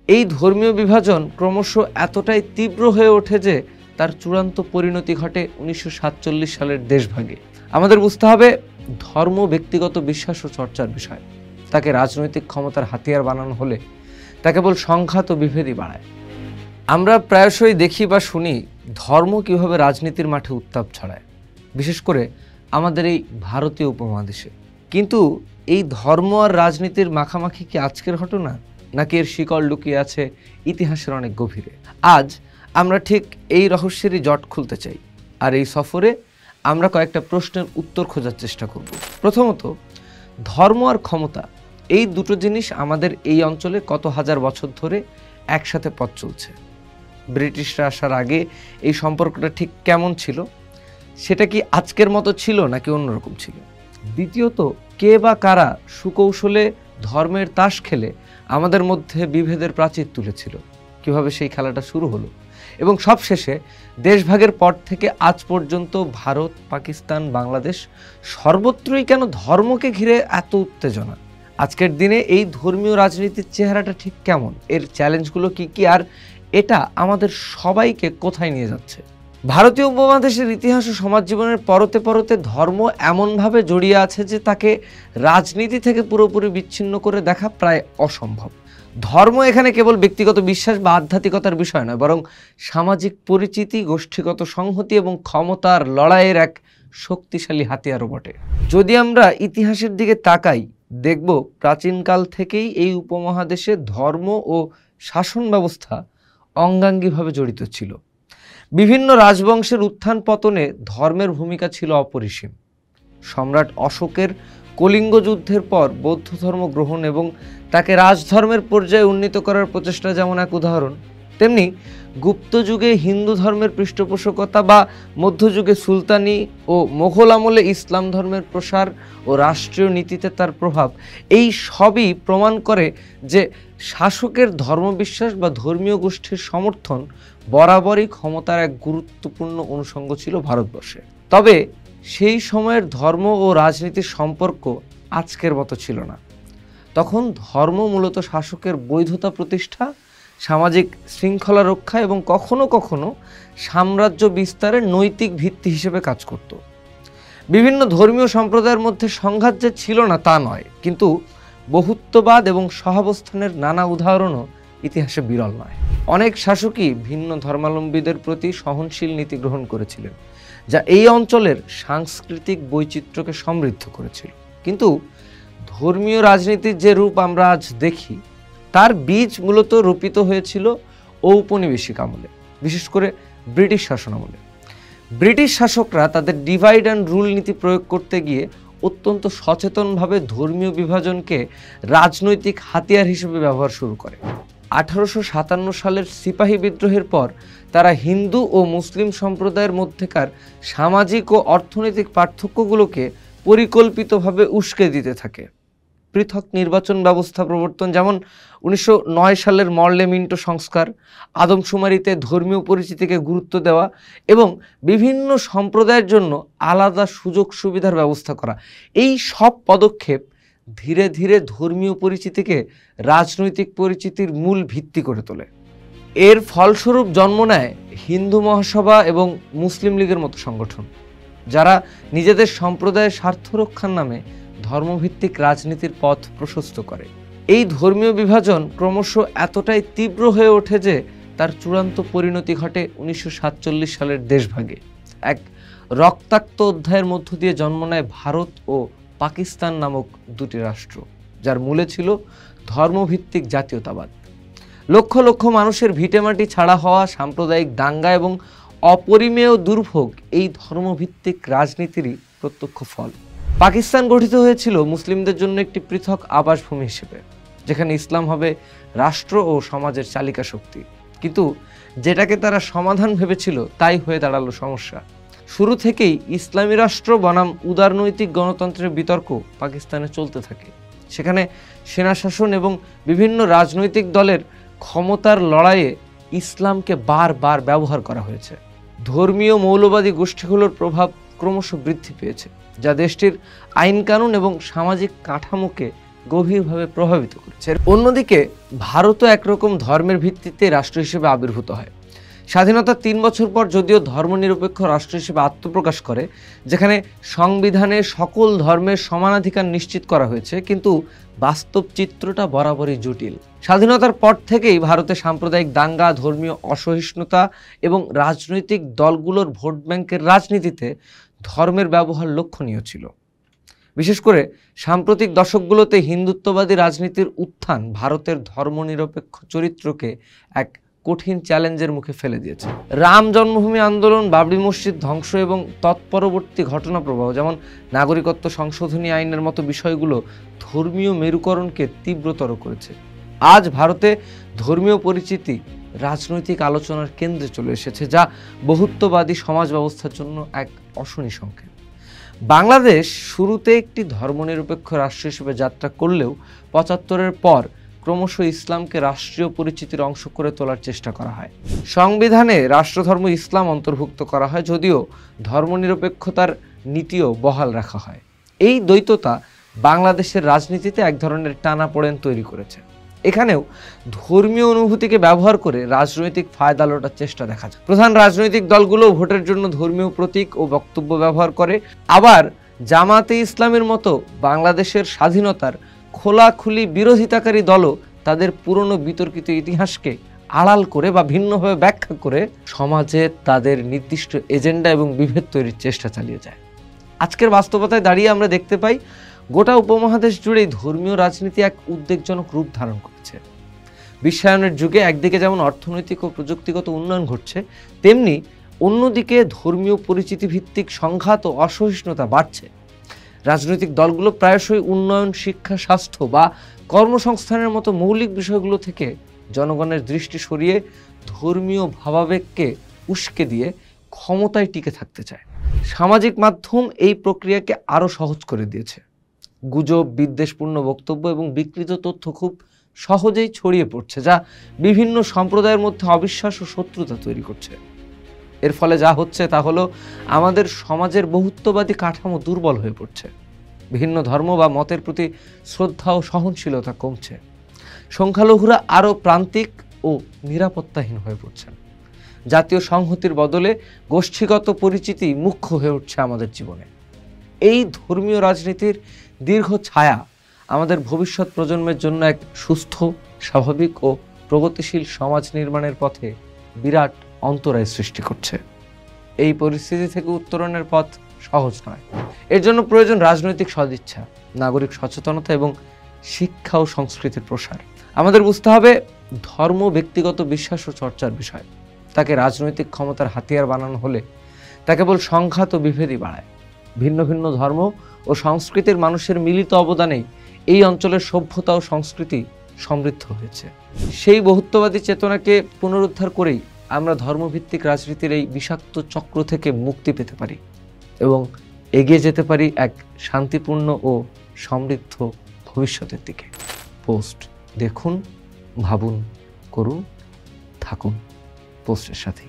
এই ধর্মীয় বিভাজন ক্রমশ এতটাই তীব্র হয়ে ওঠে যে তার চূড়ান্ত পরিণতি ঘটে 1947 সালের দেশভাগে। আমাদের বুঝতে হবে, ধর্ম ব্যক্তিগত বিশ্বাস ও চর্চার বিষয়। তাকে রাজনৈতিক ক্ষমতার হাতিয়ার বানানো হলে তা কেবল সংঘাত ও বিভেদই বাড়ায়। আমরা প্রায়শই দেখি বা শুনি ধর্ম কিভাবে রাজনীতির মাঠে উত্তাপ ছড়ায়, বিশেষ করে আমাদের এই ভারতীয় উপমহাদেশে। কিন্তু এই ধর্ম আর রাজনীতির মাখামাখি কি আজকের ঘটনা, নাকি এর শিকড় লুকিয়ে আছে ইতিহাসের অনেক গভীরে? আজ আমরা ঠিক এই রহস্যেরই জট খুলতে চাই, আর এই সফরে আমরা কয়েকটা প্রশ্নের উত্তর খোঁজার চেষ্টা করব। প্রথমত, ধর্ম আর ক্ষমতা, এই দুটো জিনিস আমাদের এই অঞ্চলে কত হাজার বছর ধরে একসাথে পথ চলছে। ব্রিটিশরা আসার আগে এই সম্পর্কটা ঠিক কেমন ছিল? সেটা কি আজকের মতো ছিল নাকি অন্যরকম ছিল? দ্বিতীয়ত, কে বা কারা সুকৌশলে ধর্মের তাস খেলে আমাদের মধ্যে বিভেদের প্রাচীর তুলেছিল? কিভাবে সেই খেলাটা শুরু হলো? এবং সবশেষে, দেশভাগের পর থেকে আজ পর্যন্ত ভারত, পাকিস্তান, বাংলাদেশ সর্বত্রই কেন ধর্মকে ঘিরে এত উত্তেজনা? আজকের দিনে এই ধর্মীয় রাজনীতির চেহারাটা ঠিক কেমন? এর চ্যালেঞ্জগুলো কি কি? আর এটা আমাদের সবাইকে কোথায় নিয়ে যাচ্ছে? ভারতীয় উপমহাদেশের ইতিহাস ও সমাজ জীবনের পরতে পরতে ধর্ম এমনভাবে জড়িয়ে আছে যে তাকে রাজনীতি থেকে পুরোপুরি বিচ্ছিন্ন করে দেখা প্রায় অসম্ভব। ধর্ম এখানে কেবল ব্যক্তিগত বিশ্বাস বা আধ্যাত্মিকতার বিষয় নয়, বরং সামাজিক পরিচিতি, গোষ্ঠীগত সংহতি এবং ক্ষমতার লড়াইয়ের এক শক্তিশালী হাতিয়ারও বটে। যদি আমরা ইতিহাসের দিকে তাকাই, দেখব প্রাচীনকাল থেকেই এই উপমহাদেশে ধর্ম ও শাসন ব্যবস্থা অঙ্গাঙ্গিভাবে জড়িত ছিল। বিভিন্ন রাজবংশের উত্থান পতনে ধর্মের ভূমিকা ছিল অপরিসীম। সম্রাট অশোকের কলিঙ্গ যুদ্ধের পর বৌদ্ধ ধর্ম গ্রহণ এবং তাকে রাজধর্মের পর্যায়ে উন্নীত করার প্রচেষ্টা যেমন এক উদাহরণ, তেমনি গুপ্ত যুগে হিন্দু ধর্মের পৃষ্ঠপোষকতা বা মধ্যযুগে সুলতানি ও মোগল আমলে ইসলাম ধর্মের প্রসার ও রাষ্ট্রীয় নীতিতে তার প্রভাব, এই সবই প্রমাণ করে যে শাসকের ধর্মবিশ্বাস বা ধর্মীয় গোষ্ঠীর সমর্থন বরাবরই ক্ষমতার এক গুরুত্বপূর্ণ অনুষঙ্গ ছিল ভারতবর্ষে। তবে সেই সময়ের ধর্ম ও রাজনীতির সম্পর্ক আজকের মতো ছিল না। তখন ধর্ম মূলত শাসকের বৈধতা প্রতিষ্ঠা, সামাজিক শৃঙ্খলা রক্ষা এবং কখনো কখনো সাম্রাজ্য বিস্তারের নৈতিক ভিত্তি হিসেবে কাজ করত। বিভিন্ন ধর্মীয় সম্প্রদায়ের মধ্যে সংঘাত যে ছিল না তা নয়, কিন্তু বহুত্ববাদ এবং সহাবস্থানের নানা উদাহরণও ইতিহাসে বিরল নয়। অনেক শাসকই ভিন্ন ধর্মাবলম্বীদের প্রতি সহনশীল নীতি গ্রহণ করেছিলেন, যা এই অঞ্চলের সাংস্কৃতিক বৈচিত্র্যকে সমৃদ্ধ করেছিল। কিন্তু ধর্মীয় রাজনীতির যে রূপ আমরা আজ দেখি, তার বীজ মূলত রোপিত হয়েছিল ঔপনিবেশিক আমলে, বিশেষ করে ব্রিটিশ শাসন আমলে। ব্রিটিশ শাসকরা তাদের ডিভাইড অ্যান্ড রুল নীতি প্রয়োগ করতে গিয়ে অত্যন্ত সচেতনভাবে ধর্মীয় বিভাজনকে রাজনৈতিক হাতিয়ার হিসেবে ব্যবহার শুরু করে। 1857 সালের সিপাহী বিদ্রোহের পর তারা হিন্দু ও মুসলিম সম্প্রদায়ের মধ্যেকার সামাজিক ও অর্থনৈতিক পার্থক্যগুলোকে পরিকল্পিতভাবে উস্কে দিতে থাকে। পৃথক নির্বাচন ব্যবস্থা প্রবর্তন, যেমন 1909 সালের মর্লে মিন্টো সংস্কার, আদমশুমারিতে ধর্মীয় পরিচিতিকে গুরুত্ব দেওয়া এবং বিভিন্ন সম্প্রদায়ের জন্য আলাদা সুযোগ সুবিধার ব্যবস্থা করা, এই সব পদক্ষেপ ধীরে ধীরে ধর্মীয় পরিচিতিকে রাজনৈতিক পরিচিতির মূল ভিত্তি করে তোলে। এর ফলস্বরূপ জন্ম নেয় হিন্দু মহাসভা এবং মুসলিম লীগের মতো সংগঠন, যারা নিজেদের সম্প্রদায়ের স্বার্থ রক্ষার নামে ধর্মভিত্তিক রাজনীতির পথ প্রশস্ত করে। এই ধর্মীয় বিভাজন ক্রমশ এতটাই তীব্র হয়ে ওঠে যে তার চূড়ান্ত পরিণতি ঘটে 1947 সালের দেশভাগে। এক রক্তাক্ত অধ্যায়ের মধ্য দিয়ে জন্ম নেয় ভারত ও পাকিস্তান নামক দুটি রাষ্ট্র, যার মূলে ছিল ধর্মভিত্তিক জাতীয়তাবাদ। লক্ষ লক্ষ মানুষের ভিটেমাটি ছাড়া হওয়া, সাম্প্রদায়িক দাঙ্গা এবং অপরিমেয় দুর্ভোগ এই ধর্মভিত্তিক রাজনীতিরই প্রত্যক্ষ ফল। পাকিস্তান গঠিত হয়েছিল মুসলিমদের জন্য একটি পৃথক আবাসভূমি হিসেবে, যেখানে ইসলাম হবে রাষ্ট্র ও সমাজের চালিকা শক্তি। কিন্তু যেটাকে তারা সমাধান ভেবেছিল তাই হয়ে দাঁড়ালো সমস্যা। শুরু থেকেই ইসলামী রাষ্ট্র বনাম উদারনৈতিক গণতন্ত্রের বিতর্ক পাকিস্তানে চলতে থাকে। সেখানে সেনা শাসন এবং বিভিন্ন রাজনৈতিক দলের ক্ষমতার লড়াইয়ে ইসলামকে বারবার ব্যবহার করা হয়েছে। ধর্মীয় মৌলবাদী গোষ্ঠীগুলোর প্রভাব ক্রমশ বৃদ্ধি পেয়েছে, যা দেশটির আইন কানুন এবং সামাজিক কাঠামোকে গভীরভাবে প্রভাবিত করেছে। অন্যদিকে ভারতও একরকম ধর্মের ভিত্তিতে রাষ্ট্র হিসেবে আবির্ভূত হয়। স্বাধীনতার 3 বছর পর যদিও ধর্মনিরপেক্ষ রাষ্ট্র হিসেবে আত্মপ্রকাশ করে, যেখানে সংবিধানে সকল ধর্মের সমানাধিকার নিশ্চিত করা হয়েছে, কিন্তু বাস্তব চিত্রটা বরাবরই জটিল। স্বাধীনতার পর থেকেই ভারতে সাম্প্রদায়িক দাঙ্গা, ধর্মীয় অসহিষ্ণুতা এবং রাজনৈতিক দলগুলোর ভোট ব্যাংকের রাজনীতিতে ধর্মের ব্যবহার লক্ষণীয় ছিল। বিশেষ করে সাম্প্রতিক দশকগুলোতে হিন্দুত্ববাদী রাজনীতির উত্থান ভারতের ধর্মনিরপেক্ষ চরিত্রকে এক কঠিন চ্যালেঞ্জের মুখে ফেলে দিয়েছে। রাম জন্মভূমি আন্দোলন, বাবরি মসজিদ ধ্বংস এবং তৎপরবর্তী ঘটনা প্রবাহ, যেমন নাগরিকত্ব সংশোধনী আইনের মতো বিষয়গুলো ধর্মীয় মেরুকরণকে তীব্রতর করেছে। আজ ভারতে ধর্মীয় পরিচিতি রাজনৈতিক আলোচনার কেন্দ্রে চলে এসেছে, যা বহুত্ববাদী সমাজ ব্যবস্থার জন্য এক অশনি সংকেত। বাংলাদেশ শুরুতে একটি ধর্মনিরপেক্ষ রাষ্ট্র হিসেবে যাত্রা করলেও 75-এর পর ক্রমশ ইসলামকে রাষ্ট্রীয় পরিচিতির অংশ করে তোলার চেষ্টা করা হয়। সংবিধানে রাষ্ট্রধর্ম ইসলাম অন্তর্ভুক্ত করা হয়, যদিও ধর্মনিরপেক্ষতার নীতিও বহাল রাখা হয়। এই দ্বৈততা বাংলাদেশের রাজনীতিতে এক ধরনের টানাপোড়েন তৈরি করেছে। এখানেও ধর্মীয় অনুভূতিকে ব্যবহার করে রাজনৈতিক ফায়দা লোটার চেষ্টা দেখা যায়। প্রধান রাজনৈতিক দলগুলো ভোটের জন্য ধর্মীয় প্রতীক ও বক্তব্য ব্যবহার করে। আবার জামাতে ইসলামের মতো বাংলাদেশের স্বাধীনতার খোলাখুলি বিরোধিতাকারী দলও তাদের পুরনো বিতর্কিত ইতিহাসকে আড়াল করে বা ভিন্নভাবে ব্যাখ্যা করে সমাজে তাদের নির্দিষ্ট এজেন্ডা এবং বিভেদ তৈরির চেষ্টা চালিয়ে যায়। আজকের বাস্তবতায় দাঁড়িয়ে আমরা দেখতে পাই গোটা উপমহাদেশ জুড়েই ধর্মীয় রাজনীতি এক উদ্বেগজনক রূপ ধারণ করেছে। বিশ্বায়নের যুগে একদিকে যেমন অর্থনৈতিক ও প্রযুক্তিগত উন্নয়ন ঘটছে, তেমনি অন্যদিকে ধর্মীয় পরিচিতি ভিত্তিক সংঘাত ও অসহিষ্ণুতা বাড়ছে। রাজনৈতিক দলগুলো প্রায়শই উন্নয়ন, শিক্ষা, স্বাস্থ্য বা কর্মসংস্থানের মতো মৌলিক বিষয়গুলো থেকে জনগণের দৃষ্টি সরিয়ে ধর্মীয় ভাবাবেগকে উস্কে দিয়ে ক্ষমতায় টিকে থাকতে চায়। সামাজিক মাধ্যম এই প্রক্রিয়াকে আরও সহজ করে দিয়েছে। গুজব, বিদ্বেষপূর্ণ বক্তব্য এবং বিকৃত তথ্য খুব সহজেই ছড়িয়ে পড়ছে, যা বিভিন্ন সম্প্রদায়ের মধ্যে অবিশ্বাস ও শত্রুতা তৈরি করছে। এর ফলে যা হচ্ছে তা হলো আমাদের সমাজের বহুত্ববাদী কাঠামো দুর্বল হয়ে পড়ছে। ভিন্ন ধর্ম বা মতের প্রতি শ্রদ্ধা ও সহনশীলতা কমছে। সংখ্যালঘুরা আরও প্রান্তিক ও নিরাপত্তাহীন হয়ে পড়ছেন। জাতীয় সংহতির বদলে গোষ্ঠীগত পরিচিতি মুখ্য হয়ে উঠছে আমাদের জীবনে। এই ধর্মীয় রাজনীতির দীর্ঘ ছায়া আমাদের ভবিষ্যৎ প্রজন্মের জন্য এক সুস্থ, স্বাভাবিক ও প্রগতিশীল সমাজ নির্মাণের পথে বিরাট অন্তরায় সৃষ্টি করছে। এই পরিস্থিতি থেকে উত্তরণের পথ সহজ নয়। এর জন্য প্রয়োজন রাজনৈতিক সদিচ্ছা, নাগরিক সচেতনতা এবং শিক্ষা ও সংস্কৃতির প্রসার। আমাদের বুঝতে হবে ধর্ম ব্যক্তিগত বিশ্বাস ও চর্চার বিষয়। তাকে রাজনৈতিক ক্ষমতার হাতিয়ার বানানো হলে তা কেবল সংঘাত ও বিভেদই বাড়ায়। ভিন্ন ভিন্ন ধর্ম ও সংস্কৃতির মানুষের মিলিত অবদানেই এই অঞ্চলের সভ্যতা ও সংস্কৃতি সমৃদ্ধ হয়েছে। সেই বহুত্ববাদী চেতনাকে পুনরুদ্ধার করেই আমরা ধর্মভিত্তিক রাজনীতির এই বিষাক্ত চক্র থেকে মুক্তি পেতে পারি এবং এগিয়ে যেতে পারি এক শান্তিপূর্ণ ও সমৃদ্ধ ভবিষ্যতের দিকে। পোস্ট দেখুন, ভাবুন, করুন, থাকুন পোস্টের সাথে।